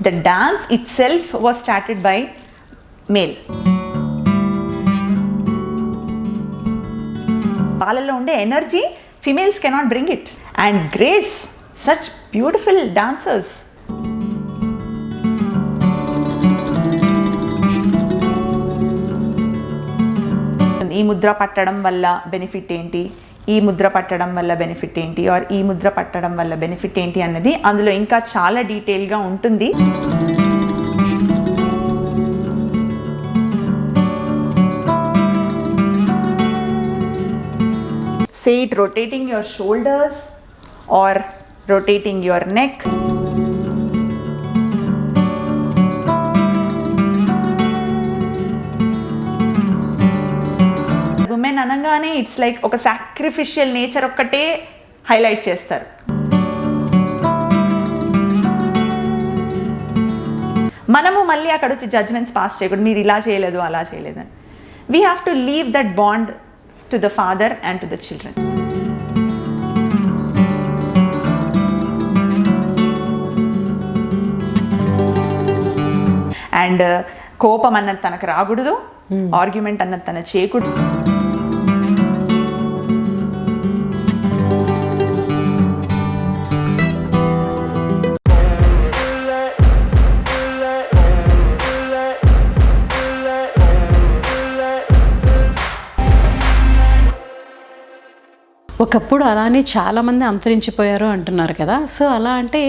The dance itself was started by male. వాళ్ళలో ఉండే energy females cannot bring it. And grace, such beautiful dancers. ఈ ముద్ర పట్టడం వల్ల benefit ఏంటి, ఈ ముద్ర పట్టడం వల్ల బెనిఫిట్ ఏంటి, ఆర్ ఈ ముద్ర పట్టడం వల్ల బెనిఫిట్ ఏంటి అన్నది అందులో ఇంకా చాలా డీటెయిల్గా ఉంటుంది. Say it rotating your shoulders or rotating your neck. Women అనగానే ఇట్స్ లైక్ ఒక సాక్రిఫిషియల్ నేచర్ ఒక్కటే హైలైట్ చేస్తారు. మనము మళ్ళీ అక్కడ వచ్చి జడ్జ్మెంట్స్ పాస్ చేయకూడదు, మీరు ఇలా చేయలేదు అలా చేయలేదు అని. We have to leave that bond to the father and to the children. And కోపం అన్నది తనకు రాకూడదు, ఆర్గ్యుమెంట్ అన్నది తన చేయకూడదు. ఒకప్పుడు అలానే చాలామంది అంతరించిపోయారు అంటున్నారు కదా. సో అలా అంటే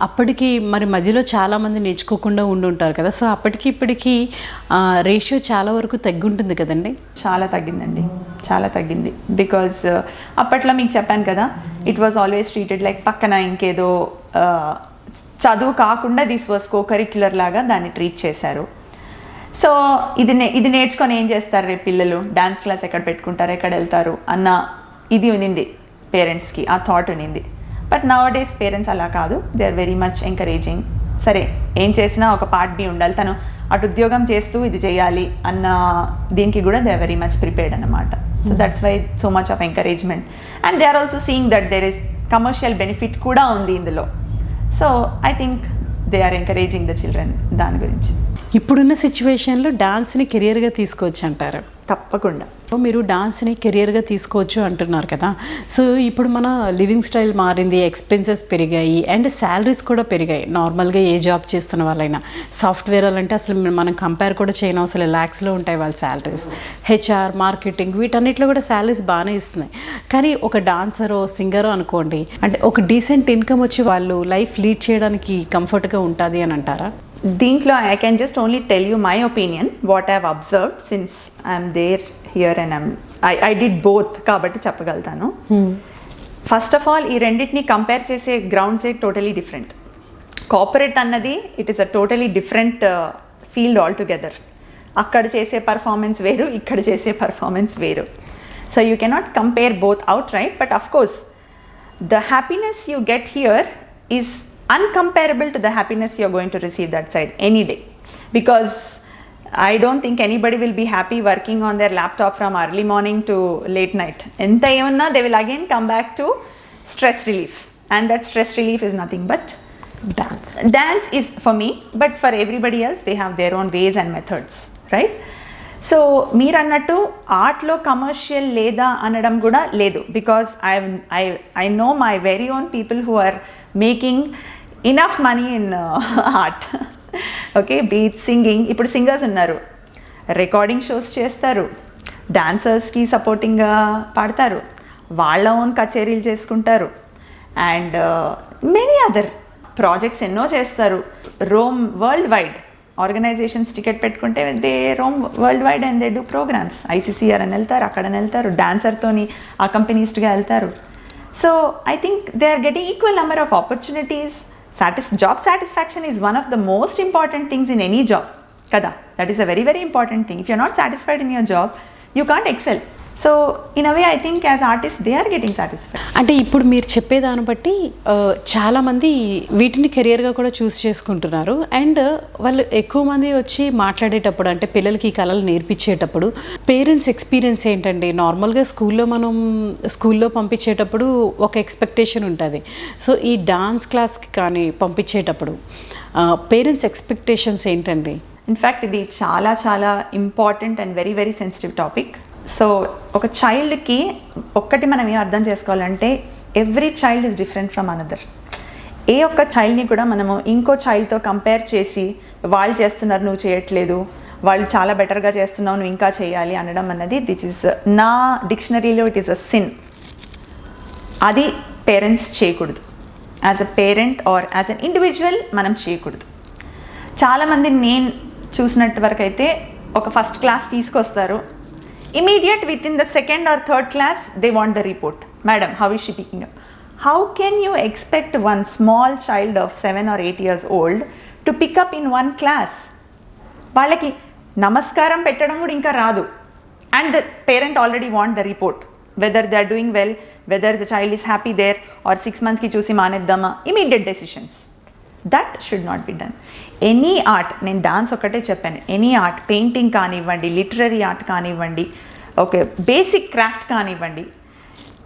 అప్పటికి మరి మధ్యలో చాలామంది నేర్చుకోకుండా ఉండుంటారు కదా. సో అప్పటికి ఇప్పటికీ రేషియో చాలా వరకు తగ్గుంటుంది కదండి. చాలా తగ్గిందండి, చాలా తగ్గింది. బికాజ్ అప్పట్లో మీకు చెప్పాను కదా, it was always treated like పక్కన ఇంకేదో చదువు కాకుండా దిస్ వాజ్ కో కరిక్యులర్ లాగా దాన్ని ట్రీట్ చేశారు. సో ఇది నేర్చుకొని ఏం చేస్తారు రేపు పిల్లలు, డాన్స్ క్లాస్ ఎక్కడ పెట్టుకుంటారు, ఎక్కడ వెళ్తారు అన్న ఇది ఉన్నింది పేరెంట్స్కి, ఆ థాట్ ఉన్నింది. బట్ నౌ డేస్ పేరెంట్స్ అలా కాదు, they are very much encouraging. సరే ఏం చేసినా ఒక పార్ట్ బి ఉండాలి, తను అటు ఉద్యోగం చేస్తూ ఇది చేయాలి అన్న దీనికి కూడా they are very much prepared అన్నమాట. So that's why so much of encouragement. And they are also seeing that there is commercial benefit కూడా ఉంది ఇందులో. So I think they are encouraging the children దాని గురించి. ఇప్పుడున్న సిచ్యువేషన్లో డాన్స్ని కెరియర్గా తీసుకోవచ్చు అంటారు? తప్పకుండా. మీరు డాన్స్ని కెరియర్గా తీసుకోవచ్చు అంటున్నారు కదా. సో ఇప్పుడు మన లివింగ్ స్టైల్ మారింది, ఎక్స్పెన్సెస్ పెరిగాయి అండ్ శాలరీస్ కూడా పెరిగాయి. నార్మల్గా ఏ జాబ్ చేస్తున్న వాళ్ళైనా, సాఫ్ట్వేర్ వాళ్ళంటే అసలు మనం కంపేర్ కూడా చేయను, అసలు ల్యాక్స్లో ఉంటాయి వాళ్ళ శాలరీస్. హెచ్ఆర్, మార్కెటింగ్ వీటన్నిటిలో కూడా శాలరీస్ బాగానే ఇస్తున్నాయి. కానీ ఒక డాన్సరో సింగరో అనుకోండి, అంటే ఒక డీసెంట్ ఇన్కమ్ వచ్చి వాళ్ళు లైఫ్ లీడ్ చేయడానికి కంఫర్ట్గా ఉంటుంది అని అంటారా? దీంట్లో I can just only tell you my opinion, what I have observed since I'm there here and I did both కాబట్టి చెప్పగలుగుతాను. ఫస్ట్ ఆఫ్ ఆల్ ఈ రెండింటిని కంపేర్ చేసే గ్రౌండ్సే టోటలీ డిఫరెంట్. కార్పొరేట్ అన్నది it is a totally different field altogether. అక్కడ చేసే performance వేరు, ఇక్కడ చేసే పర్ఫార్మెన్స్ వేరు. So you cannot compare both outright. But of course the happiness you get here is uncomparable to the happiness you're going to receive that side any day, because I don't think anybody will be happy working on their laptop from early morning to late night. Enta emunna they will again come back to stress relief, and that stress relief is nothing but dance is for me, but for everybody else they have their own ways and methods, right? So మీరు అన్నట్టు ఆర్ట్లో commercial లేదా అనడం కూడా లేదు, because I know my very own people who are making enough money in art. Okay, be it singing, ఇప్పుడు singers ఉన్నారు, recording shows చేస్తారు, డాన్సర్స్కి సపోర్టింగ్గా పాడతారు, వాళ్ళ ఓన్ కచేరీలు చేసుకుంటారు, అండ్ మెనీ అదర్ ప్రాజెక్ట్స్ ఎన్నో చేస్తారు. Roam world wide organisations ticket పెట్టుకుంటే they roam world wide and they do programmes. ICCR అని వెళ్తారు, అక్కడని వెళ్తారు, డాన్సర్తోని అకంపెనీస్ట్గా వెళ్తారు. So I think they are getting equal number of opportunities. Job satisfaction is one of the most important things in any job కదా. That is a very very important thing. If you are not satisfied in your job, you can't excel. So in a way I think as artist they are getting satisfied. అంటే ఇప్పుడు మీరు చెప్పేదాన్ని బట్టి చాలామంది వీటిని కెరియర్గా కూడా చూస్ చేసుకుంటున్నారు. అండ్ వాళ్ళు ఎక్కువ మంది వచ్చి మాట్లాడేటప్పుడు అంటే పిల్లలకి ఈ కళలు నేర్పించేటప్పుడు పేరెంట్స్ ఎక్స్పీరియన్స్ ఏంటండి? నార్మల్గా స్కూల్లో పంపించేటప్పుడు ఒక ఎక్స్పెక్టేషన్ ఉంటుంది. సో ఈ డాన్స్ క్లాస్కి కానీ పంపించేటప్పుడు పేరెంట్స్ ఎక్స్పెక్టేషన్స్ ఏంటండి? ఇన్ఫ్యాక్ట్ ఇది చాలా చాలా important and very very sensitive topic. So ఒక చైల్డ్కి ఒక్కటి మనం ఏం అర్థం చేసుకోవాలంటే every child is different from another. ఏ ఒక్క చైల్డ్ని కూడా మనము ఇంకో చైల్డ్తో కంపేర్ చేసి వాళ్ళు చేస్తున్నారు నువ్వు చేయట్లేదు, వాళ్ళు చాలా బెటర్గా చేస్తున్నావు నువ్వు ఇంకా చేయాలి అనడం అన్నది దిస్ ఈజ్ నా డిక్షనరీలో ఇట్ ఈస్ అ సిన్. అది పేరెంట్స్ చేయకూడదు. As a parent are as an individual మనం చేయకూడదు. చాలామంది నేను చూసినట్టు వరకు అయితే ఒక ఫస్ట్ క్లాస్ తీసుకొస్తారు, immediate within the second or third class they want the report. Madam, how is she picking up? How can you expect one small child of 7 or 8 years old to pick up in one class? వాళ్ళకి నమస్కారం పెట్టడం కూడా ఇంకా రాదు, and the parent already want the report whether they are doing well, whether the child is happy there or 6 months ki చూసి మానేద్దామా. immediate decisions. That should not be done. Any art, నేను dance ఒకటే చెప్పాను, any art, painting కానివ్వండి, literary art కానివ్వండి, okay basic craft కానివ్వండి,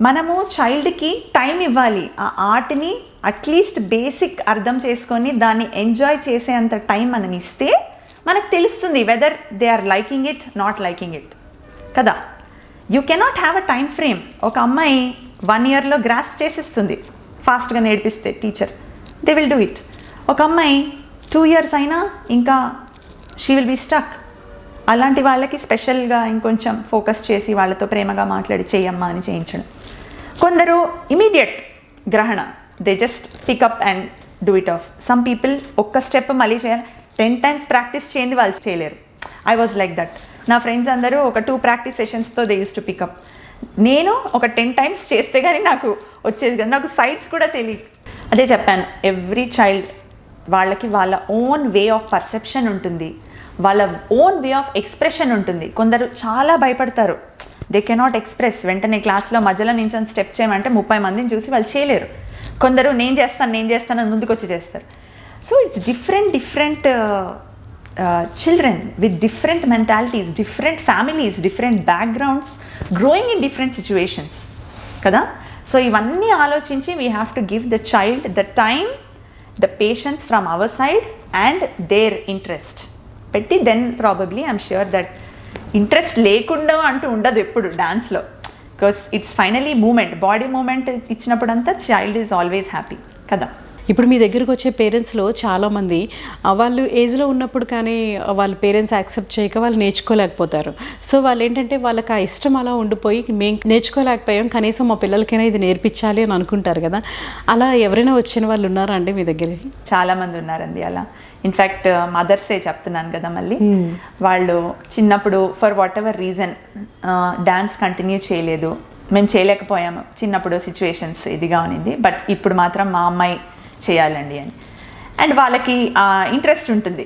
మనము చైల్డ్కి time ఇవ్వాలి. ఆ ఆర్ట్ని అట్లీస్ట్ బేసిక్ అర్థం చేసుకొని దాన్ని ఎంజాయ్ చేసేంత టైం మనం ఇస్తే మనకు తెలుస్తుంది whether they are liking it, not liking it కదా. You cannot have a time frame. ఒక అమ్మాయి 1 yearలో గ్రాస్ప్ చేసేస్తుంది ఫాస్ట్గా నేర్పిస్తే teacher, they will do it. ఒక అమ్మాయి 2 years అయినా ఇంకా షీ విల్ బీ స్టక్. అలాంటి వాళ్ళకి స్పెషల్గా ఇంకొంచెం ఫోకస్ చేసి వాళ్ళతో ప్రేమగా మాట్లాడి చేయమ్మా అని చేయించడం. కొందరు ఇమీడియట్ గ్రహణ, they just pick up and do it off. Some people ఒక్క స్టెప్ మళ్ళీ చేయాలి, 10 times ప్రాక్టీస్ చేయండి వాళ్ళు చేయలేరు. I was like that. నా ఫ్రెండ్స్ అందరూ ఒక 2 practice sessionsతో దే యూస్ టు పికప్. నేను ఒక 10 times చేస్తే కానీ నాకు వచ్చేది కదా, నాకు సైడ్స్ కూడా తెలియదు. అదే చెప్పాను, ఎవ్రీ చైల్డ్ వాళ్ళకి వాళ్ళ ఓన్ వే ఆఫ్ పర్సెప్షన్ ఉంటుంది, వాళ్ళ ఓన్ వే ఆఫ్ ఎక్స్ప్రెషన్ ఉంటుంది. కొందరు చాలా భయపడతారు, దే కెనాట్ ఎక్స్ప్రెస్. వెంటనే క్లాస్లో మధ్యలో నించొని స్టెప్ చేయమంటే 30 మందిని చూసి వాళ్ళు చేయలేరు. కొందరు నేను చేస్తాను అని ముందుకు వచ్చి చేస్తారు. So it's different children with different mentalities, different families, different backgrounds, growing in different situations కదా. సో ఇవన్నీ ఆలోచించి we have to give the child the time, the patience from our side and their interest పెట్టి, then probably I'm sure that interest లేకుండా అంటూ ఉండదు ఎప్పుడు డాన్స్లో. Because it's finally movement, body movement ఇచ్చినప్పుడంతా చైల్డ్ ఈజ్ ఆల్వేస్ హ్యాపీ కదా. ఇప్పుడు మీ దగ్గరకు వచ్చే పేరెంట్స్లో చాలామంది వాళ్ళు ఏజ్లో ఉన్నప్పుడు కానీ వాళ్ళ పేరెంట్స్ యాక్సెప్ట్ చేయక వాళ్ళు నేర్చుకోలేకపోతారు. సో వాళ్ళు ఏంటంటే వాళ్ళకి ఆ ఇష్టం అలా ఉండిపోయి మేము నేర్చుకోలేకపోయాం, కనీసం మా పిల్లలకైనా ఇది నేర్పించాలి అని అనుకుంటారు కదా. అలా ఎవరైనా వచ్చిన వాళ్ళు ఉన్నారా అండి మీ దగ్గరికి? చాలామంది ఉన్నారండి అలా. ఇన్ఫ్యాక్ట్ మదర్సే చెప్తున్నాను కదా, మళ్ళీ వాళ్ళు చిన్నప్పుడు for what ever reason dance continue చేయలేదు, మేము చేయలేకపోయాము, చిన్నప్పుడు సిచ్యువేషన్స్ ఇదిగా ఉన్నింది, బట్ ఇప్పుడు మాత్రం మా అమ్మాయి చేయాలండి అని. అండ్ వాళ్ళకి ఇంట్రెస్ట్ ఉంటుంది,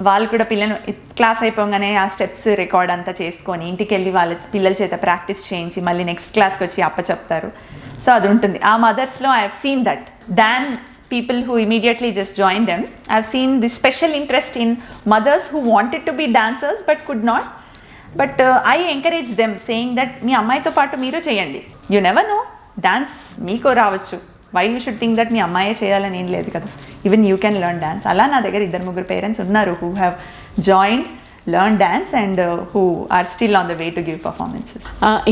వాళ్ళు కూడా పిల్లలు క్లాస్ అయిపోగానే ఆ స్టెప్స్ రికార్డ్ అంతా చేసుకొని ఇంటికి వెళ్ళి వాళ్ళ పిల్లల చేత ప్రాక్టీస్ చేయించి మళ్ళీ నెక్స్ట్ క్లాస్కి వచ్చి అప్పచెప్తారు. సో అది ఉంటుంది. ఆ మదర్స్లో I have seen that than people who immediately just join them. I've seen this special interest in mothers who wanted to be dancers but could not. But I encourage them saying that మీ అమ్మాయితో పాటు మీరు చేయండి. You never know, dance మీకు రావచ్చు. Why you should think that మీ అమ్మాయే చేయాలని ఏం లేదు కదా. Even you can learn dance. అలా నా దగ్గర 2-3 పేరెంట్స్ ఉన్నారు who have joined, learn dance and who are still on the way to give performances.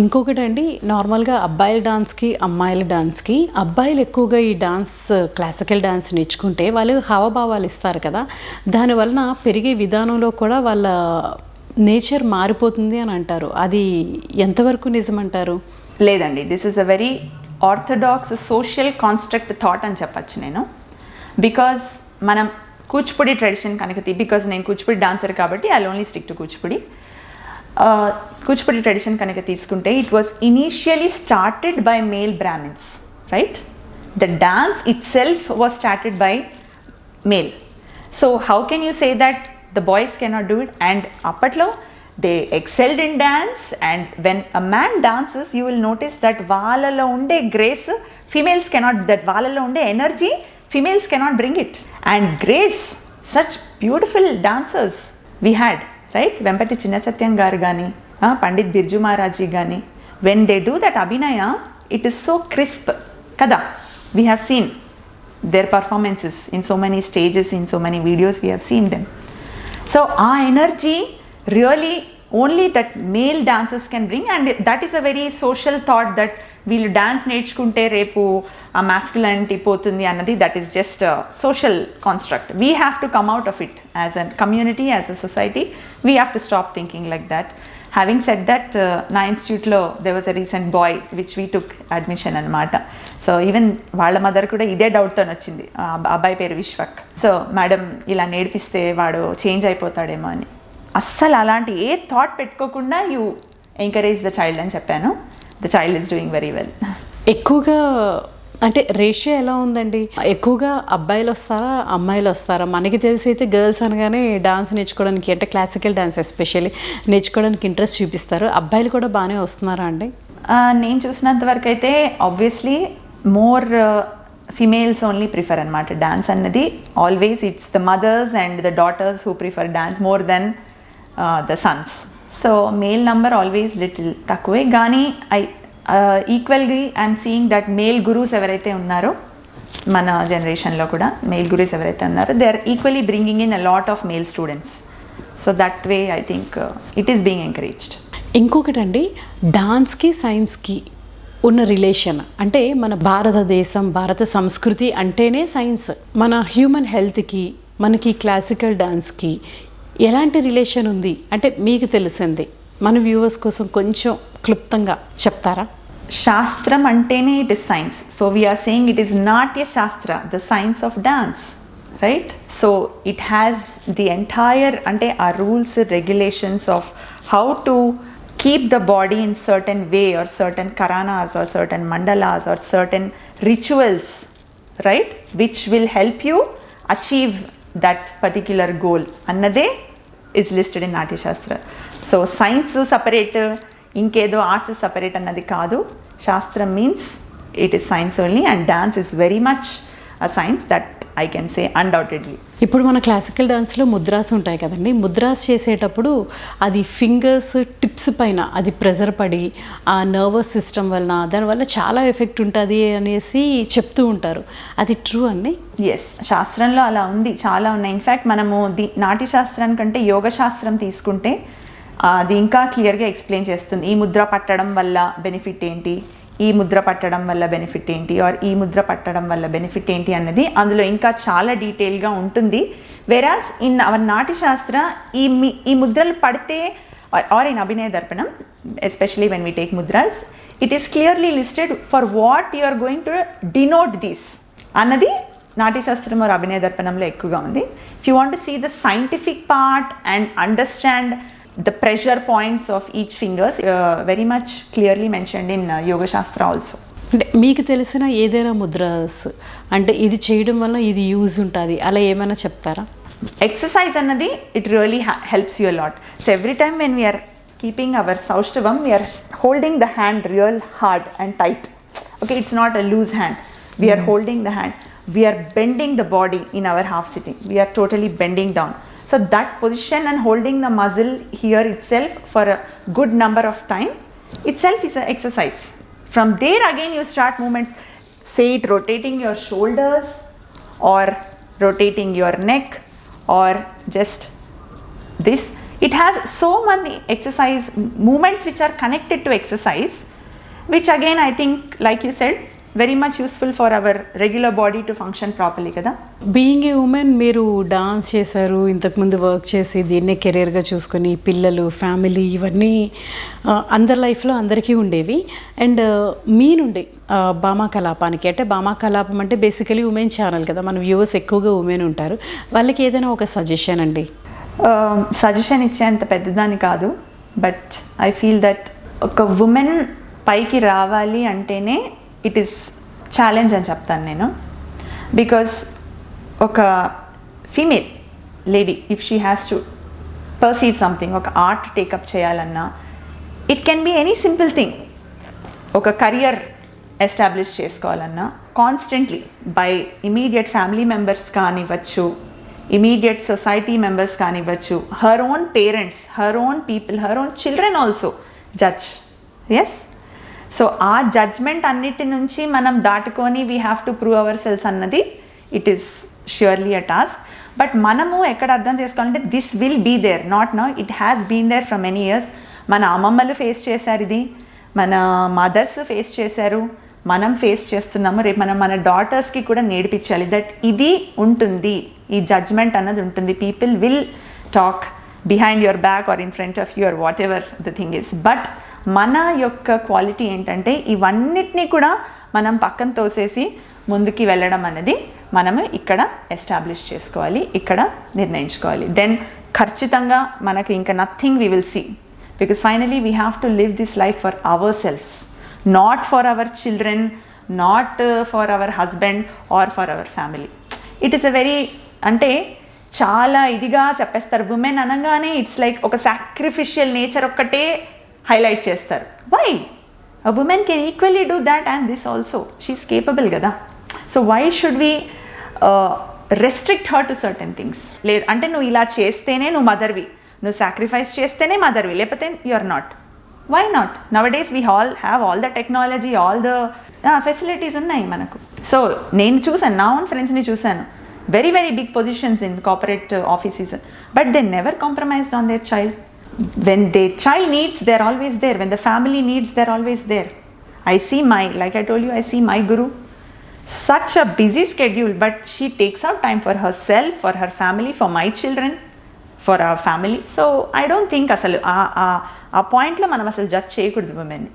ఇంకొకటి అండి, నార్మల్గా అబ్బాయిల డాన్స్కి అమ్మాయిల డాన్స్కి అబ్బాయిలు ఎక్కువగా ఈ డాన్స్ క్లాసికల్ డాన్స్ నేర్చుకుంటే వాళ్ళు హావభావాలు ఇస్తారు కదా, దానివలన పెరిగే విధానంలో కూడా వాళ్ళ నేచర్ మారిపోతుంది అని అంటారు. అది ఎంతవరకు నిజమంటారు? లేదండి, this is a very orthodox social construct thought అని చెప్పచ్చు నేను. బికాజ్ మనం కూచిపూడి ట్రెడిషన్ కనుక బికాజ్ నేను కూచిపూడి డాన్సర్ కాబట్టి I only stick to Kuchipudi. Kuchipudi tradition కనుక తీసుకుంటే it was initially started by male Brahmins, right? The dance itself was started by male. So how can you say that the boys cannot do it? And అప్పట్లో they excelled in dance. And when a man dances you will notice that వాళ్ళలో ఉండే grace females cannot, that వాళ్ళలో ఉండే energy females cannot bring it. And grace, such beautiful dancers we had, right? Vempati చిన్న సత్యం గారు కానీ, Pandit Birju Maharaj G కానీ, when they do that Abhinaya, it is so crisp, kada. We have seen their performances in so many stages, in so many videos we have seen them. So our energy really only that male dancers can bring, and that is a very social thought that we'll dance నేర్చుకుంటే రేపు ఆ masculinity పోతుంది అన్నది, that is just a social construct. We have to come out of it as a community, as a society. We have to stop thinking like that. Having said that, నా ఇన్స్టిట్యూట్లో there was a recent boy which we took admission అనమాట. So even వాళ్ళ mother కూడా ఇదే డౌట్తో వచ్చింది, అబ్బాయి పేరు Vishwak. So madam ఇలా నేర్పిస్తే వాడు చేంజ్ అయిపోతాడేమో అని. అస్సలు అలాంటి ఏ థాట్ పెట్టుకోకుండా యూ ఎంకరేజ్ ద చైల్డ్ అని చెప్పాను. The child is doing very well. ఎక్కువగా అంటే రేషియో ఎలా ఉందండి? ఎక్కువగా అబ్బాయిలు వస్తారా, అమ్మాయిలు వస్తారా? మనకి తెలిసి అయితే గర్ల్స్ అనగానే డాన్స్ నేర్చుకోవడానికి, అంటే క్లాసికల్ డాన్స్ ఎస్పెషల్లీ నేర్చుకోవడానికి ఇంట్రెస్ట్ చూపిస్తారు. అబ్బాయిలు కూడా బాగానే వస్తున్నారా అండి? నేను చూసినంత వరకు అయితే obviously more females only prefer అనమాట డాన్స్ అన్నది. Always it's the mothers and the daughters who prefer dance more than the sons. So male number always little తక్కువే. కానీ ఈక్వల్గా I'm seeing that male gurus ఎవరైతే ఉన్నారో మన జనరేషన్లో కూడా మేల్ గురూస్ ఎవరైతే ఉన్నారో they are equally bringing in a lot of male students. So that way I think it is being encouraged. ఇంకొకటండి, డాన్స్కి సైన్స్కి ఉన్న రిలేషన్ అంటే మన భారతదేశం, భారత సంస్కృతి అంటేనే సైన్స్. మన హ్యూమన్ హెల్త్కి, మనకి క్లాసికల్ డాన్స్కి ఎలాంటి రిలేషన్ ఉంది అంటే మీకు తెలిసింది మన వ్యూవర్స్ కోసం కొంచెం క్లుప్తంగా చెప్తారా? శాస్త్రం అంటేనే it is science. So we are saying it is not a shastra, the science of dance, right? So it has the entire, అంటే ఆ rules regulations of how to keep the body in certain way, or certain karanas, or certain mandalas, or certain rituals, right, which will help you achieve that particular goal annade is listed in Natya Shastra. So science separate, inkedo arts separate annadi kaadu. Shastra means it is science only, and dance is very much a science, that I can say undoubtedly. ఇప్పుడు మన classical డాన్స్లో mudras ఉంటాయి కదండి. ముద్రాస్ చేసేటప్పుడు అది fingers tips పైన అది pressure పడి ఆ నర్వస్ సిస్టమ్ వలన దానివల్ల చాలా ఎఫెక్ట్ ఉంటుంది అనేసి చెప్తూ ఉంటారు. అది ట్రూ అండి? ఎస్, శాస్త్రంలో అలా ఉంది, చాలా ఉన్నాయి. ఇన్ఫ్యాక్ట్ మనము నాట్య శాస్త్రానికంటే యోగ శాస్త్రం తీసుకుంటే అది ఇంకా క్లియర్గా ఎక్స్ప్లెయిన్ చేస్తుంది. ఈ ముద్ర పట్టడం వల్ల బెనిఫిట్ ఏంటి, ఈ ముద్ర పట్టడం వల్ల బెనిఫిట్ ఏంటి, ఆర్ ఈ ముద్ర పట్టడం వల్ల బెనిఫిట్ ఏంటి అన్నది అందులో ఇంకా చాలా డీటెయిల్గా ఉంటుంది. వెరాస్ ఇన్ అవర్ నాట్యశాస్త్ర ఈ ముద్రలు పడితే, or in Abhinaya Darpanam especially when we take mudras, it is clearly listed for what you are going to denote this అన్నది నాట్యశాస్త్రం ఆర్ అభినయ దర్పణంలో ఎక్కువగా ఉంది. If you want to see the scientific part and understand the pressure points of each fingers, very much clearly mentioned in yoga shastra also. అంటే మీకు తెలిసిన ఏదైనా ముద్రాస్ అంటే ఇది చేయడం వల్ల ఇది యూజ్ ఉంటుంది అలా ఏమైనా చెప్తారా? ఎక్సర్సైజ్ అన్నది it really helps you lot. So every time when we are keeping our saushthavam, we are holding the hand real hard and tight. Okay, it's not a loose hand, we are holding the hand, we are bending the body in our half sitting, we are totally bending down. So that position and holding the muscle here itself for a good number of time itself is an exercise. From there again you start movements, say it rotating your shoulders or rotating your neck or just this. It has so many exercise movements which are connected to exercise, which again I think, like you said, very much useful for our regular body to function properly కదా. Being a women, మీరు dance చేశారు, ఇంతకుముందు work చేసి దీన్నే కెరీర్గా చూసుకొని పిల్లలు, family ఇవన్నీ అందరి లైఫ్లో అందరికీ ఉండేవి. అండ్ మీ నుండి భామా కలాపానికి, అంటే భామా కలాపం అంటే బేసికలీ ఉమెన్ ఛానల్ కదా, మన వ్యూవర్స్ ఎక్కువగా ఉమెన్ ఉంటారు, వాళ్ళకి ఏదైనా ఒక సజెషన్ అండి? సజెషన్ ఇచ్చేంత పెద్దదాన్ని కాదు, బట్ ఐ ఫీల్ దట్ ఒక ఉమెన్ పైకి రావాలి అంటేనే ఇట్ ఈస్ ఛాలెంజ్ అని చెప్తాను నేను. బికాస్ ఒక female lady if she has to perceive something, ఒక ఆర్ట్ టేకప్ చేయాలన్నా, it can be any simple thing. ఒక కెరియర్ ఎస్టాబ్లిష్ చేసుకోవాలన్నా constantly by immediate family members కానివ్వచ్చు, ఇమీడియట్ సొసైటీ మెంబర్స్ కానివ్వచ్చు, her own parents, her own people, her own children also judge. Yes, so ఆ judgement అన్నిటి నుంచి మనం దాటుకొని we have to prove ourselves అన్నది it is surely a task. But మనము ఎక్కడ అర్థం చేసుకోవాలంటే this will be there, not now, it has been there from many years. మన అమ్మమ్మలు ఫేస్ చేశారు ఇది, మన మదర్స్ ఫేస్ చేశారు, మనం ఫేస్ చేస్తున్నాము. రేపు మనం మన డాటర్స్కి కూడా నేర్పించాలి దట్ ఇది ఉంటుంది, ఈ జడ్జ్మెంట్ అన్నది ఉంటుంది. People will talk behind your back or in front of your what ever the thing is. But మన యొక్క క్వాలిటీ ఏంటంటే ఇవన్నిటినీ కూడా మనం పక్కన తోసేసి ముందుకి వెళ్ళడం అనేది మనము ఇక్కడ ఎస్టాబ్లిష్ చేసుకోవాలి, ఇక్కడ నిర్ణయించుకోవాలి. దెన్ ఖచ్చితంగా మనకు ఇంకా nothing we will see, because finally we have to live this life for our selfs, not for our children, not for our husband or for our family. It is a very, అంటే చాలా ఇదిగా చెప్పేస్తారు women అనగానే it's like ఒక sacrificial nature ఒక్కటే highlight చేస్తారు. Why? A women can equally do that and this also, she's capable కదా. So why should we restrict her to certain things? లేదు అంటే నువ్వు ఇలా చేస్తేనే నువ్వు మదర్వి, నువ్వు సాక్రిఫైస్ చేస్తేనే మదర్వి, లేకపోతే you are not. Why not? Nowadays we all have all the technology, all the facilities ఉన్నాయి మనకు. సో నేను చూసాను, నా ఓన్ ఫ్రెండ్స్ని చూసాను, very very big positions in corporate offices, but they never compromised on their child. When their child needs, they're always there. When the family needs, they're always there. I see like I told you, I see my guru, such a busy schedule, but she takes out time for herself, for her family, for my children, for our family. So I don't think అసలు ఆ పాయింట్లో మనం అసలు judge చేయకూడదు ఉమెన్ని.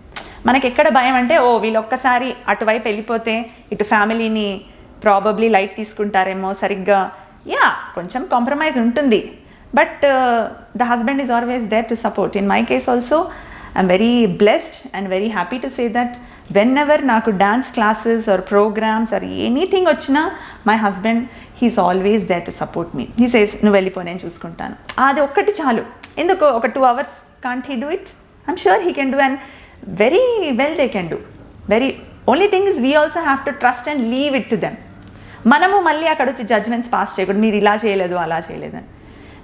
మనకి ఎక్కడ భయం అంటే ఓ వీళ్ళు ఒక్కసారి అటువైపు వెళ్ళిపోతే ఇటు ఫ్యామిలీని ప్రాబబ్లీ లైట్ తీసుకుంటారేమో సరిగ్గా. యా, కొంచెం కాంప్రమైజ్ ఉంటుంది, but the husband is always there to support. In my case also I'm very blessed and very happy to say that whenever నాకు dance classes or programmes or anything వచ్చినా my husband he's always there to support me. He says నువ్వు వెళ్ళిపో, నేను చూసుకుంటాను. అది ఒక్కటి చాలు. ఎందుకు ఒక 2 hours can't he do it? I'm sure he can do, and very well they can do. Very only thing is we also have to trust and leave it to them. మనము మళ్ళీ అక్కడ వచ్చి జడ్జ్మెంట్స్ పాస్ చేయకూడదు, మీరు ఇలా చేయలేదు అలా చేయలేదు అని.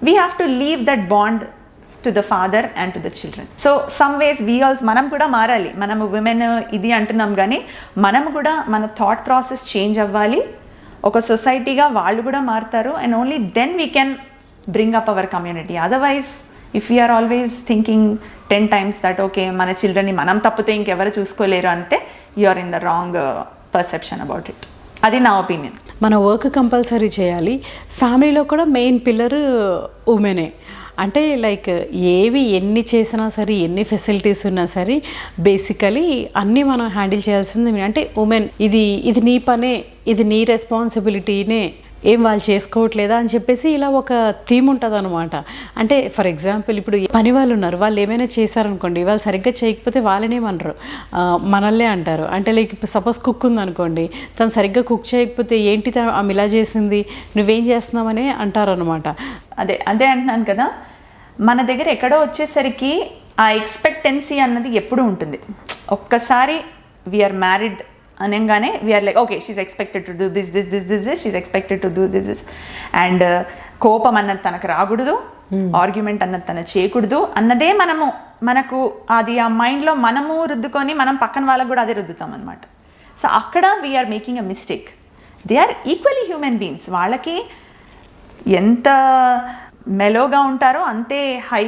We have to leave that bond to the father and to the children. So some ways we also, మనం కూడా మారాలి. మనము విమెన్ ఇది అంటున్నాం కానీ మనము కూడా మన థాట్ ప్రాసెస్ చేంజ్ అవ్వాలి. ఒక సొసైటీగా వాళ్ళు కూడా మారుతారు, and only then we can bring up our community. Otherwise if we're always thinking 10 times that okay మన చిల్డ్రన్ని మనం తప్పితే ఇంకెవరు చూసుకోలేరు అంటే you are in the wrong perception about it. అది నా ఒపీనియన్. మన వర్క్ కంపల్సరీ చేయాలి. ఫ్యామిలీలో కూడా మెయిన్ పిల్లర్ ఉమెనే. అంటే లైక్ ఏవి ఎన్ని చేసినా సరే, ఎన్ని ఫెసిలిటీస్ ఉన్నా సరే, బేసికలీ అన్నీ మనం హ్యాండిల్ చేయాల్సింది అంటే ఉమెన్. ఇది నీ పనే, ఇది నీ రెస్పాన్సిబిలిటీనే, ఏం వాళ్ళు చేసుకోవట్లేదా అని చెప్పేసి ఇలా ఒక థీమ్ ఉంటుంది అనమాట. అంటే ఫర్ ఎగ్జాంపుల్ ఇప్పుడు పని వాళ్ళు ఉన్నారు, వాళ్ళు ఏమైనా చేశారనుకోండి, వాళ్ళు సరిగ్గా చేయకపోతే వాళ్ళనేమనరు, మనల్నే అంటారు. అంటే లైక్ సపోజ్ కుక్ ఉందనుకోండి, తను సరిగ్గా కుక్ చేయకపోతే ఏంటి ఆమె ఇలా చేసింది, నువ్వేం చేస్తున్నావని అంటారు అనమాట. అదే అంటున్నాను కదా, మన దగ్గర ఎక్కడో వచ్చేసరికి ఆ ఎక్స్పెక్టెన్సీ అన్నది ఎప్పుడూ ఉంటుంది. ఒక్కసారి వీఆర్ మ్యారీడ్ అనగానే we're like okay she's expected to do this this this this this, she's expected to do this this. And కోపం అన్నది తనకు రాకూడదు, ఆర్గ్యుమెంట్ అన్నది తను చేయకూడదు అన్నదే మనకు అది ఆ మైండ్లో మనము రుద్దుకొని మనం పక్కన వాళ్ళకు కూడా అదే రుద్దుతాం అనమాట. సో అక్కడ we're making a mistake. They are equally human beings. వాళ్ళకి ఎంత మెలోగా ఉంటారో అంతే హై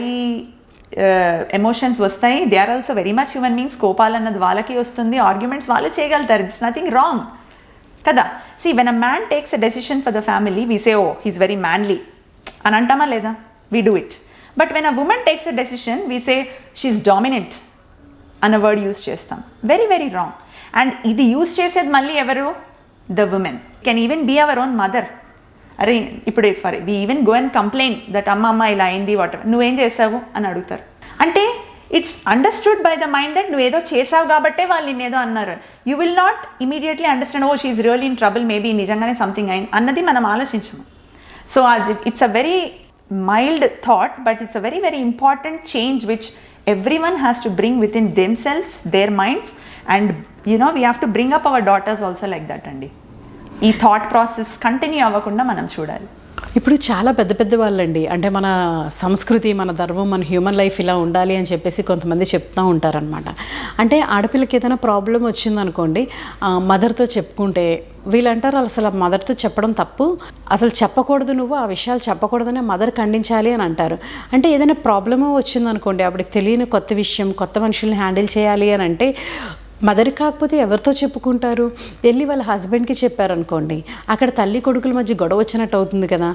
ఎమోషన్స్ వస్తాయి. They are also very much human beings. కోపాలు అన్నది వాళ్ళకి వస్తుంది, ఆర్గ్యుమెంట్స్ వాళ్ళు చేయగలుగుతారు. ఇట్స్ నథింగ్ రాంగ్ కదా. See when a man takes a decision for the family we say oh he's very manly అని అంటామా లేదా? We do it. But when a women takes a decision we say she is dominant అన్న word use చేస్తాం. Very very wrong. And ఇది use చేసేది మళ్ళీ ఎవరు? The women. Can even be our own mother. అరే ఇప్పుడు for we even go and complaint that అమ్మ ఇలా అయింది, వాట్ నువ్వేం చేసావు అని అడుగుతారు. అంటే it's understood by the mind that నువ్వేదో చేసావు కాబట్టే వాళ్ళు నిన్నేదో అన్నారు. You will not immediately understand oh she's really in trouble, maybe నిజంగానే సంథింగ్ అయింది అన్నది మనం ఆలోచించము. సో అది it's a very mild thought, but it's a very, very important change which everyone has to bring within themselves, their minds, and we have to bring up our daughters also like that అండి. ఈ thought process continue అవ్వకుండా మనం చూడాలి. ఇప్పుడు చాలా పెద్ద పెద్ద వాళ్ళండి, అంటే మన సంస్కృతి, మన ధర్మం, మన హ్యూమన్ లైఫ్ ఇలా ఉండాలి అని చెప్పేసి కొంతమంది చెప్తూ ఉంటారనమాట. అంటే ఆడపిల్లకి ఏదైనా ప్రాబ్లం వచ్చిందనుకోండి, మదర్తో చెప్పుకుంటే వీళ్ళంటారు అసలు మదర్తో చెప్పడం తప్పు, అసలు చెప్పకూడదు, నువ్వు ఆ విషయాలు చెప్పకూడదని మదర్ ఖండించాలి అని అంటారు. అంటే ఏదైనా ప్రాబ్లమో వచ్చిందనుకోండి, అప్పటికి తెలియని కొత్త విషయం, కొత్త మనుషుల్ని హ్యాండిల్ చేయాలి అని అంటే మదర్ కాకపోతే ఎవరితో చెప్పుకుంటారు? వెళ్ళి వాళ్ళ హస్బెండ్కి చెప్పారనుకోండి, అక్కడ తల్లి కొడుకుల మధ్య గొడవ వచ్చినట్టు అవుతుంది కదా.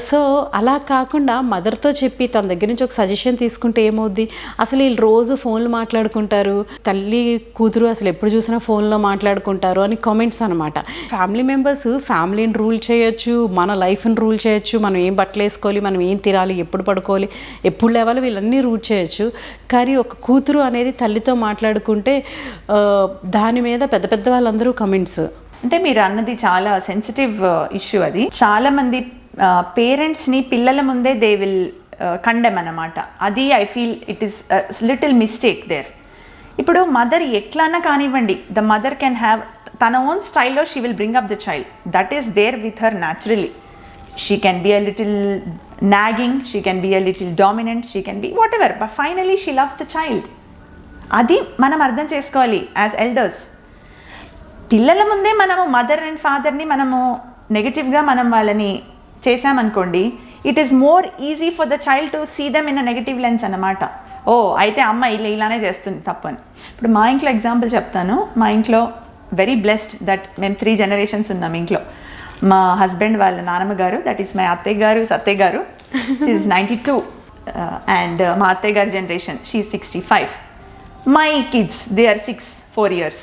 సో అలా కాకుండా మదర్తో చెప్పి తన దగ్గర నుంచి ఒక సజెషన్ తీసుకుంటే ఏమవుద్ది? అసలు వీళ్ళు రోజు ఫోన్లు మాట్లాడుకుంటారు, తల్లి కూతురు అసలు ఎప్పుడు చూసినా ఫోన్లో మాట్లాడుకుంటారు అని కామెంట్స్ అనమాట. ఫ్యామిలీ మెంబర్స్ ఫ్యామిలీని రూల్ చేయొచ్చు, మన లైఫ్ని రూల్ చేయొచ్చు, మనం ఏం బట్టలు వేసుకోవాలి, మనం ఏం తినాలి, ఎప్పుడు పడుకోవాలి, ఎప్పుడు లేవాలి, వీళ్ళన్నీ రూల్ చేయొచ్చు. కానీ ఒక కూతురు అనేది తల్లితో మాట్లాడుకుంటే దాని మీద పెద్ద పెద్ద వాళ్ళందరూ కమెంట్స్. అంటే మీరు అన్నది చాలా సెన్సిటివ్ ఇష్యూ. అది చాలా మంది పేరెంట్స్ని పిల్లల ముందే దే విల్ కండెమ్ అన్నమాట. అది I feel it is little mistake there. ఇప్పుడు మదర్ ఎట్లానా కానివ్వండి, ద మదర్ కెన్ హ్యావ్ తన ఓన్ స్టైల్లో she will bring up the child. That is there with her naturally. She can be a little nagging, she can be a little dominant, she can be whatever, but finally she loves the child. అది మనం అర్థం చేసుకోవాలి as elders. పిల్లల ముందే మనము mother and ఫాదర్ని మనము నెగటివ్గా మనం వాళ్ళని చేసామనుకోండి, it is more easy for the child to see them in a negative lens అన్నమాట. ఓ అయితే అమ్మ ఇలానే చేస్తుంది తప్పని. ఇప్పుడు మా ఇంట్లో ఎగ్జాంపుల్ చెప్తాను. మా ఇంట్లో వెరీ బ్లెస్డ్ దట్ మేము 3 generations ఉన్నాం ఇంట్లో. మా హస్బెండ్ వాళ్ళ నాన్నమ్మ గారు, దట్ ఈస్ మై అత్తయ్య గారు సత్తయ్య గారు, షీ ఈజ్ 92, అండ్ మా అత్తయ్య గారి generation she is 65. My kids they are 4 years,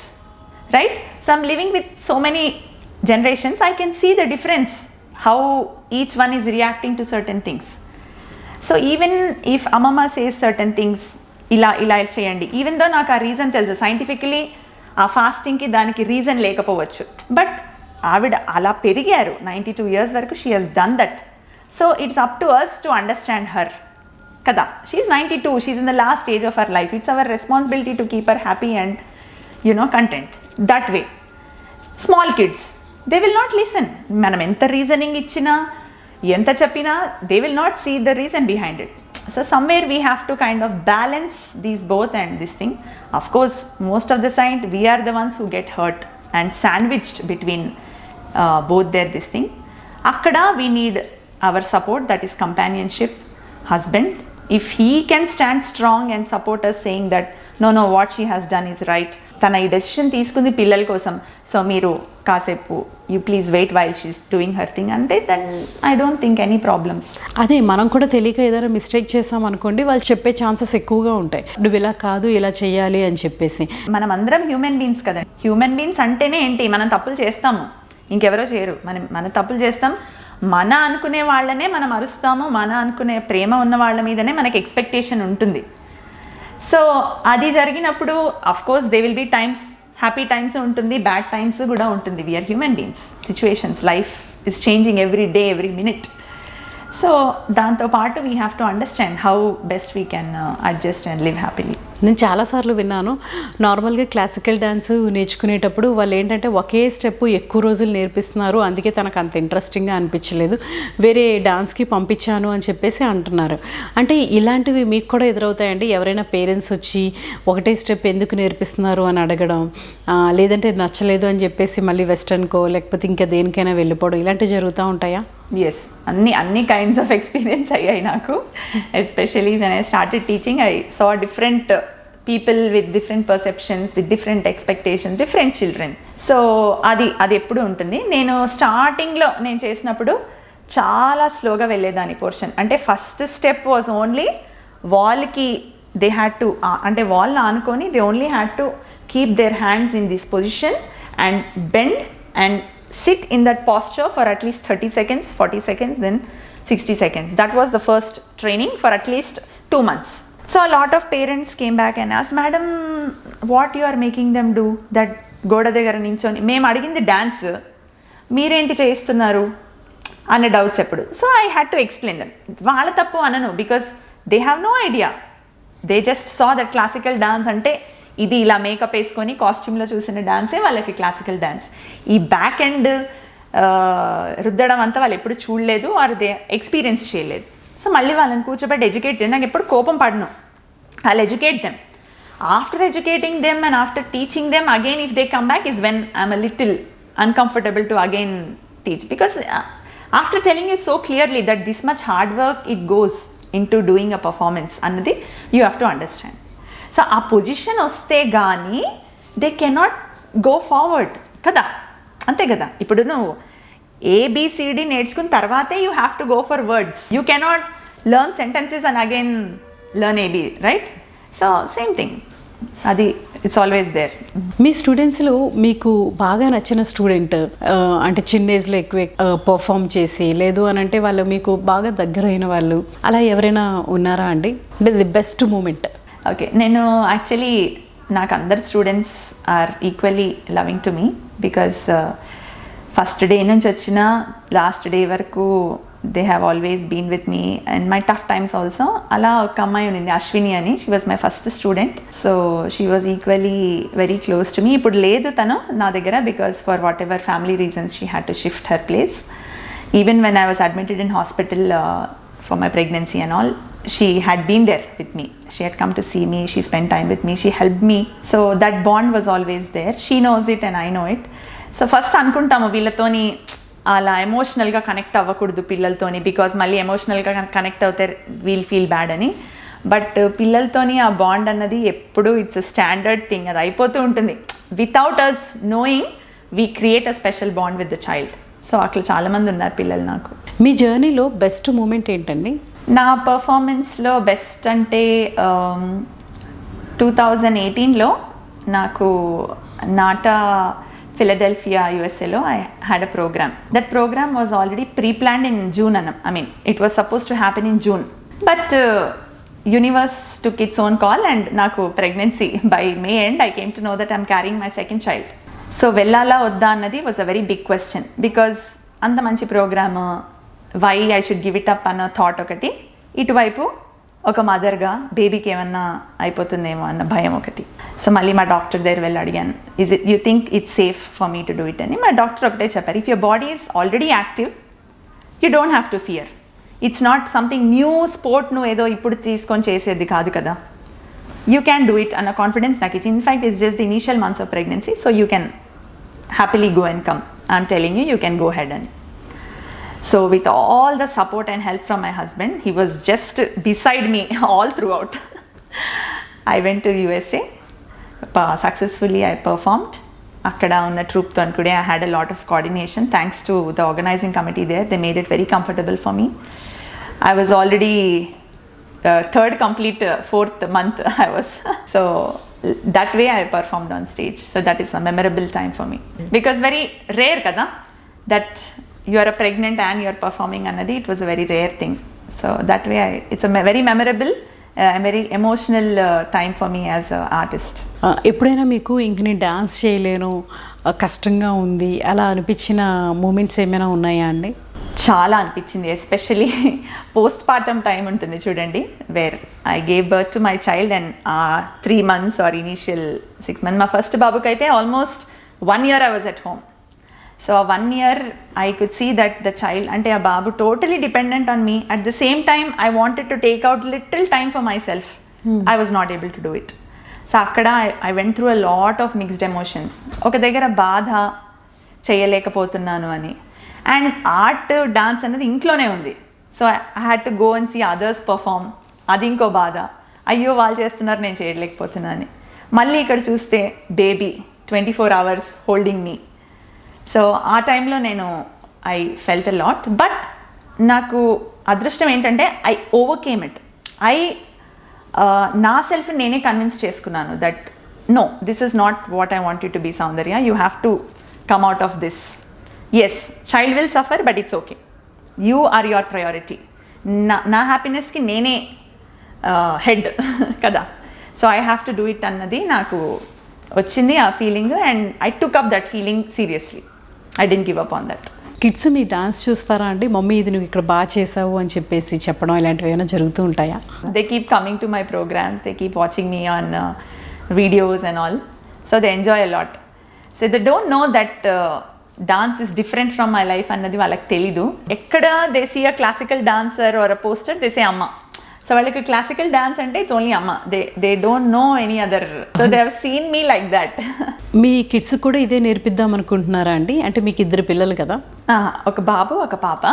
right? So I'm living with so many generations. I can see the difference, how each one is reacting to certain things. So even if Amama says certain things, ఇలా చేయండి, even though నాకు ఆ reason తెలుసు, scientifically ఆ ఫాస్టింగ్కి దానికి reason లేకపోవచ్చు, but ఆవిడ అలా పెరిగారు 92 years వరకు. She has done that. So it's up to us to understand her కదా. She is 92, she is in the last stage of her life. It's our responsibility to keep her happy and content. That way small kids they will not listen. మనం ఎంత reasoning ఇచ్చినా, ఎంత చెప్పినా, they will not see the reason behind it. So somewhere we have to kind of balance these both and this thing. Of course, most of the time we are the ones who get hurt and sandwiched between both their this thing. Akkada we need our support, that is companionship. Husband, if he can stand strong and support us saying that no what she has done is right, తన ఈ decision తీసుకుంది పిల్లల కోసం, so మీరు కాసేపు you please wait while she's doing her thing అంటే, then I don't think any problems. అదే మనం కూడా తెలియక ఏదైనా మిస్టేక్ చేసాం అనుకోండి, వాళ్ళు చెప్పే ఛాన్సెస్ ఎక్కువగా ఉంటాయి, నువ్వు ఇలా కాదు ఇలా చేయాలి అని చెప్పేసి. మనం అందరం హ్యూమన్ బీయింగ్స్ కదండి. హ్యూమన్ బీయింగ్స్ అంటేనే ఏంటి, మనం తప్పులు చేస్తాము, ఇంకెవరో చేయరు. మన తప్పులు చేస్తాం, మన అనుకునే వాళ్ళనే మనం అరుస్తాము, మన అనుకునే ప్రేమ ఉన్న వాళ్ళ మీదనే మనకి ఎక్స్పెక్టేషన్ ఉంటుంది. సో అది జరిగినప్పుడు of course there will be times, happy times ఉంటుంది, బ్యాడ్ టైమ్స్ కూడా ఉంటుంది. We are human beings, situations, life is changing every day, every minute. So దాంతోపాటు we have to understand how best we can adjust and live happily. నేను చాలాసార్లు విన్నాను, నార్మల్గా classical dance నేర్చుకునేటప్పుడు వాళ్ళు ఏంటంటే ఒకే స్టెప్ ఎక్కువ రోజులు నేర్పిస్తున్నారు, అందుకే తనకు అంత ఇంట్రెస్టింగ్గా అనిపించలేదు, వేరే డాన్స్కి పంపించాను అని చెప్పేసి అంటున్నారు. అంటే ఇలాంటివి మీకు కూడా ఎదురవుతాయండి? ఎవరైనా పేరెంట్స్ వచ్చి ఒకటే స్టెప్ ఎందుకు నేర్పిస్తున్నారు అని అడగడం, లేదంటే నచ్చలేదు అని చెప్పేసి మళ్ళీ వెస్టర్న్కో లేకపోతే ఇంకా దేనికైనా వెళ్ళిపోవడం, ఇలాంటివి జరుగుతూ ఉంటాయా? ఎస్, అన్ని కైండ్స్ ఆఫ్ ఎక్స్పీరియన్స్ అయ్యాయి నాకు. Especially when I started teaching, I saw different people with different perceptions, with different expectations, different children. So అది ఎప్పుడు ఉంటుంది. నేను స్టార్టింగ్లో నేను చేసినప్పుడు చాలా స్లోగా వెళ్ళేదాన్ని పోర్షన్. అంటే ఫస్ట్ స్టెప్ వాజ్ ఓన్లీ వాళ్ళకి దే హ్యాడ్ టు, అంటే వాళ్ళని ఆనుకొని they only had to keep their hands in this position and bend and sit in that posture for at least 30 seconds, 40 seconds, then 60 seconds. That was the first training for at least 2 months. So a lot of parents came back and asked, madam, what you are making them do that goda దగ్గర నించొని మేము అడిగింది dance, మీరేంటి చేస్తున్నారు అన్న doubts ఎప్పుడు. So I had to explain them. వాళ్ళ తప్పు అనను, because they have no idea. They just saw that classical dance అంటే ఇది ఇలా మేకప్ వేసుకొని కాస్ట్యూమ్లో చూసిన డాన్సే వాళ్ళకి క్లాసికల్ డాన్స్. ఈ బ్యాక్ ఎండ్ రుద్దడం అంతా వాళ్ళు ఎప్పుడు చూడలేదు, ఆర్ దే ఎక్స్పీరియన్స్ చేయలేదు. సో మళ్ళీ వాళ్ళని కూర్చోబెట్టి ఎడ్యుకేట్ చేయండి. నాకు ఎప్పుడు కోపం పడను. I'll educate them. After educating them and after teaching them, again if they come back is when I'm a little uncomfortable to again teach, because after telling you so clearly that this much hard work it goes into doing a performance annadi you have to understand. So a position oste gaani they cannot go forward kada, ante kada. Ippudu no ABCD నేర్చుకున్న తర్వాతే you have to go for words. You cannot learn sentences and again learn AB, right? So same thing, అది it's always there. మీ స్టూడెంట్స్లో మీకు బాగా నచ్చిన student, అంటే చిన్న ఏజ్లో ఎక్కువ పర్ఫామ్ చేసి, లేదు అని అంటే వాళ్ళు మీకు బాగా దగ్గరైన వాళ్ళు, అలా ఎవరైనా ఉన్నారా అండి? అంటే ది బెస్ట్ మూమెంట్. ఓకే, నేను యాక్చువల్లీ నాకు అందరు students are equally loving to me, because first day నుంచి వచ్చిన లాస్ట్ డే వరకు they have always been with me and my tough times also. అలా ఒక అమ్మాయి ఉంది అశ్విని అని, she was my first student, so she was equally very close to me. ఇప్పుడు లేదు తను నా దగ్గర, because for whatever family reasons she had to shift her place. Even when I was admitted in hospital for my pregnancy and all, she had been there with me. She had come to see me, she spent time with me, she helped me. So that bond was always there. She knows it and I know it. So first అనుకుంటాము వీళ్ళతోని అలా ఎమోషనల్గా connect అవ్వకూడదు పిల్లలతోని, because మళ్ళీ ఎమోషనల్గా connect అవుతే wheel feel bad అని. But పిల్లలతోని ఆ bond అన్నది ఎప్పుడు ఇట్స్ అ స్టాండర్డ్ థింగ్, అది అయిపోతూ ఉంటుంది. Without us knowing we create a special bond with the child. So అట్లా చాలామంది ఉన్నారు పిల్లలు నాకు. మీ జర్నీలో బెస్ట్ మూమెంట్ ఏంటండి? నా పర్ఫార్మెన్స్లో బెస్ట్ అంటే 2018లో నాకు నాటా Philadelphia, USA lo I had a program. That program was already pre-planned in June. I mean, it was supposed to happen in June. But universe took its own call and naku pregnancy. By May end, I came to know that I'm carrying my second child. So vellala odda annadi was a very big question, because anta manchi program, why I should give it up anna thought okati, itu vaipu ఒక మదర్గా బేబీకి ఏమన్నా అయిపోతుందేమో అన్న భయం ఒకటి. So మళ్ళీ మా doctor దగ్గర వెళ్ళి అడిగాను, is it you think it's safe for me to do it అని. మా డాక్టర్ ఒకటే చెప్పారు, if your body is already active you don't have to fear. It's not something new sport, నువ్వు ఏదో ఇప్పుడు తీసుకొని చేసేది కాదు కదా, యూ క్యాన్ డూ ఇట్ అన్న కాన్ఫిడెన్స్ నాకు ఇచ్చి. In fact it's just the initial months of pregnancy, so you can happily go and come. I'm telling you, you can go head అని. So with all the support and help from my husband, he was just beside me all throughout. I went to USA. Successfully I performed. Akkada unna troupe tho ankude I had a lot of coordination thanks to the organizing committee there. They made it very comfortable for me. I was already third complete fourth month I was. So that way I performed on stage. So that is a memorable time for me. Because very rare kada that you are a pregnant and you are performing another. It was a very rare thing. So that way it's a very memorable very emotional time for me as an artist. ఎప్పుడైనా మీకు ఇంక నేను dance చేయలేను, కష్టంగా ఉంది అలా అనిపించిన moments ఏమైనా ఉన్నాయా అండి? చాలా అనిపించింది, ఎస్పెషలీ పోస్ట్ పార్టమ్ టైం ఉంటుంది చూడండి, where I gave birth to my child and 3 months or initial 6 months. మా ఫస్ట్ బాబుకి అయితే almost 1 year I was at home. So 1 year I could see that the child, ante a babu totally dependent on me. At the same time I wanted to take out little time for myself. I was not able to do it. So akkada I went through a lot of mixed emotions. Oka daggara baadha cheyalekapotunnanu ani, and art dance anadi intlone undi. So I had to go and see others perform. Adi inko baadha, ayyo వాళ్ళు చేస్తున్నారు నేను చేయలేకపోతున్నాను. మళ్ళీ ఇక్కడ చూస్తే baby 24 hours holding me. సో ఆ టైంలో నేను I felt a lot. But నాకు అదృష్టం ఏంటంటే ఐ ఓవర్కేమ్ ఇట్. నా సెల్ఫ్ నేనే కన్విన్స్ చేసుకున్నాను that no, this is not what I want you to be Soundarya, you have to come out of this. Yes, child will suffer but it's okay, you are your priority. నా హ్యాపీనెస్కి నేనే head కదా, so I have to do it అన్నది నాకు వచ్చింది ఆ feeling, and I took up that feeling seriously. I didn't give up on that. Kids me dance చూస్తారా అండి? మమ్మీ ఇది నువ్వు ఇక్కడ బాగా చేసావు అని చెప్పేసి చెప్పడం ఇలాంటివి ఏమైనా జరుగుతూ ఉంటాయా? They keep coming to my programs, they keep watching me on videos and all, so they enjoy a lot. So they don't know that dance is different from my life అన్నది వాళ్ళకి తెలీదు. ఎక్కడ they see a classical dancer or a poster, they say అమ్మ. So వాళ్ళకి classical dance అంటే it's only అమ్మ. They don't know any other, so they have seen me like that. Me kids కూడా ఇదే నేర్పిద్దాం అనుకుంటున్నారా అండి? అంటే మీకు 2 పిల్లలు కదా? ఒక బాబు ఒక పాప.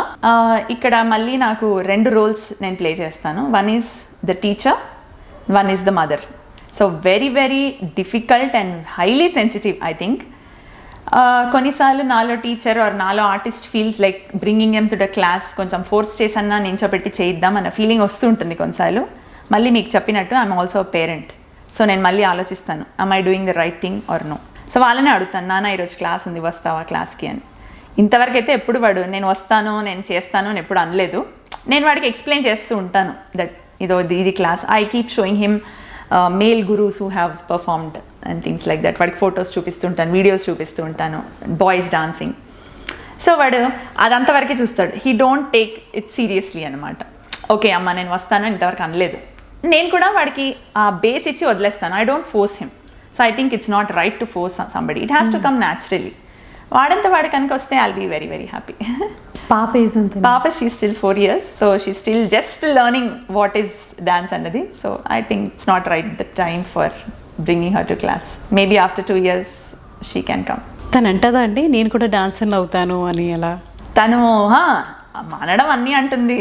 ఇక్కడ మళ్ళీ నాకు 2 రోల్స్ నేను ప్లే చేస్తాను. One is the teacher, one is the mother. So very very difficult and highly sensitive I think. కొన్నిసార్లు నాలో టీచర్ ఆర్ నాలో artist feels like bringing M two the class, కొంచెం ఫోర్స్ చేసన్నా నించోబెట్టి చేయిద్దాం అన్న ఫీలింగ్ వస్తూ ఉంటుంది కొన్నిసార్లు. మళ్ళీ మీకు చెప్పినట్టు ఐఎమ్ ఆల్సో పేరెంట్, సో నేను మళ్ళీ ఆలోచిస్తాను am I doing the right thing or no. So వాళ్ళనే అడుగుతాను, నాన్న ఈరోజు క్లాస్ ఉంది వస్తావా క్లాస్కి అని. ఇంతవరకు అయితే ఎప్పుడు వాడు నేను వస్తాను నేను చేస్తాను అని ఎప్పుడు అనలేదు. నేను వాడికి ఎక్స్ప్లెయిన్ చేస్తూ ఉంటాను దట్ ఇది class. I keep sowing him male gurus who have performed and things like that. వాడికి ఫొటోస్ చూపిస్తుంటాను, వీడియోస్ చూపిస్తూ ఉంటాను, బాయ్స్ డాన్సింగ్. సో వాడు అదంతవరకే చూస్తాడు. He don't take it seriously అనమాట. ఓకే అమ్మ నేను వస్తాను ఇంతవరకు అనలేదు. నేను కూడా వాడికి ఆ బేస్ ఇచ్చి వదిలేస్తాను. I don't force him. So I think it's not right to force somebody. It has to come naturally. వాడంతా వాడు కనుక వస్తే I'll be very very happy. పాప ఏజ్ ఎంత? పాప she still 4 years, so she still just learning what is dance అన్నది. So I think it's not right the time for bringing her to class. Maybe after 2 years she can come. తను అంటదా అండి నేను కూడా dancer అవుతాను అని? ఎలా? తను మానడం అన్నీ అంటుంది.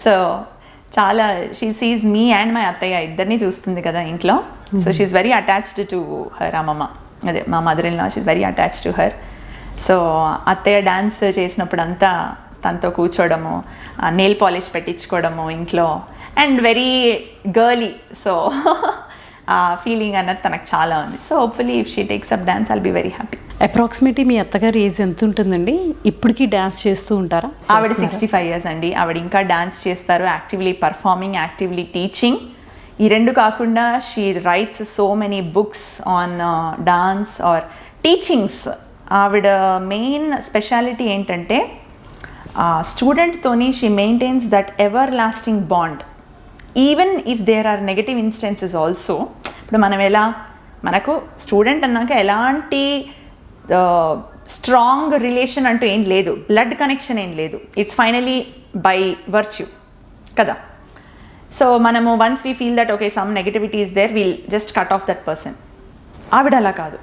సో చాలా she sees me and my attayya ఇద్దరిని చూస్తుంది కదా ఇంట్లో. So she is very attached to her ammamma, అదే మా mother in law. She is very attached to her. So అత్తయ్య డాన్స్ చేసినప్పుడు అంతా తనతో కూర్చోవడము, నెయిల్ పాలిష్ పెట్టించుకోవడము ఇంట్లో, అండ్ వెరీ గర్లీ. సో ఆ ఫీలింగ్ అన్నది తనకు చాలా ఉంది. So hopefully if she takes up dance I'll be very happy. Approximately మీ అత్తగారి ఏజ్ ఎంత ఉంటుందండి? ఇప్పటికీ డాన్స్ చేస్తూ ఉంటారా? ఆవిడ 65 years అండి. ఆవిడ ఇంకా డాన్స్ చేస్తారు, యాక్టివ్లీ పర్ఫార్మింగ్, యాక్టివ్లీ టీచింగ్. ఈ 2 కాకుండా she writes so many books on dance or teachings. ఆవిడ మెయిన్ స్పెషాలిటీ ఏంటంటే స్టూడెంట్తోని she maintains that everlasting bond even if there are negative instances also. ఇప్పుడు మనం మనకు స్టూడెంట్ అన్నాక ఎలాంటి స్ట్రాంగ్ రిలేషన్ అంటూ ఏం లేదు, బ్లడ్ కనెక్షన్ ఏం లేదు. ఇట్స్ ఫైనలీ బై వర్చ్యూ కదా. సో మనము once we feel that okay some negativity is there, we'll just cut off that person. ఆవిడ అలా కాదు.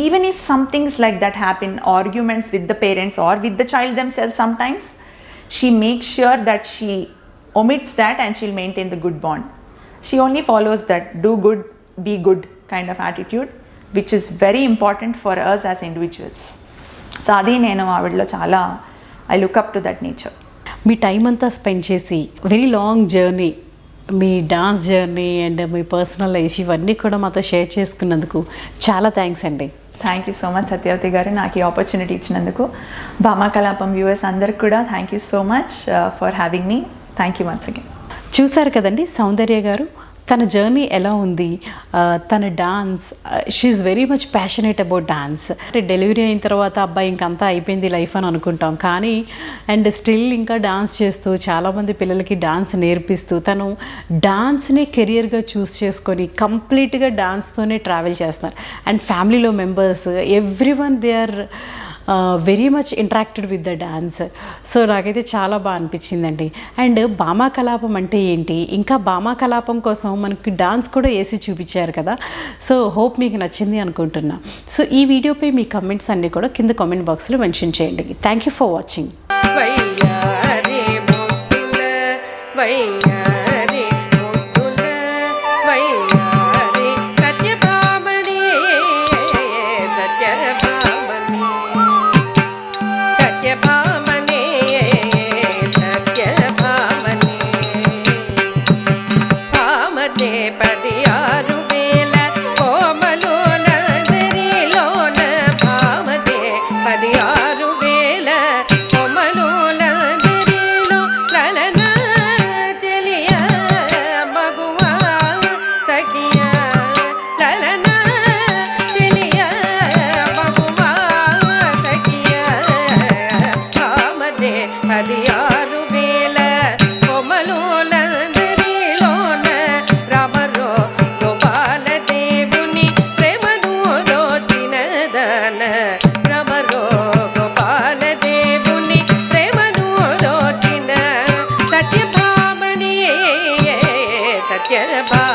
Even if some things like that happen, arguments with the parents or with the child themselves sometimes, she makes sure that she omits that and she'll maintain the good bond. She only follows that do good, be good kind of attitude, which is very important for us as individuals. So adi nenu avidlo chala I look up to that nature. మీ time అంతా spend చేసి very long journey, మీ dance journey and మీ personal life ఇవన్నీ కూడా మాతో share చేసుకున్నందుకు చాలా థ్యాంక్స్ అండి. Thank you so much Satyavathi garu నాకు ఈ ఆపర్చునిటీ ఇచ్చినందుకు. భామా కలాపం వ్యూవర్స్ అందరికి కూడా thank you so much for having me. Thank you once again. చూసారు కదండి సౌందర్య గారు తన జర్నీ ఎలా ఉంది. తన dance, she's very much passionate about dance. అంటే డెలివరీ అయిన తర్వాత అబ్బాయి ఇంకంతా అయిపోయింది లైఫ్ అని అనుకుంటాం, కానీ అండ్ స్టిల్ ఇంకా డాన్స్ చేస్తూ చాలామంది పిల్లలకి డాన్స్ నేర్పిస్తూ తను డాన్స్ని కెరియర్గా చూస్ చేసుకొని కంప్లీట్గా డాన్స్తోనే ట్రావెల్ చేస్తున్నారు. అండ్ ఫ్యామిలీలో members everyone they are very much interacted with the dance. So నాకైతే చాలా బాగా అనిపించిందండి. అండ్ భామా కలాపం అంటే ఏంటి, ఇంకా భామా కలాపం కోసం మనకి డాన్స్ కూడా వేసి చూపించారు కదా. సో హోప్ మీకు నచ్చింది అనుకుంటున్నా. సో ఈ వీడియోపై మీ కమెంట్స్ అన్నీ కూడా కింద కామెంట్ బాక్స్లో మెన్షన్ చేయండి. Thank you for watching. Satyabhama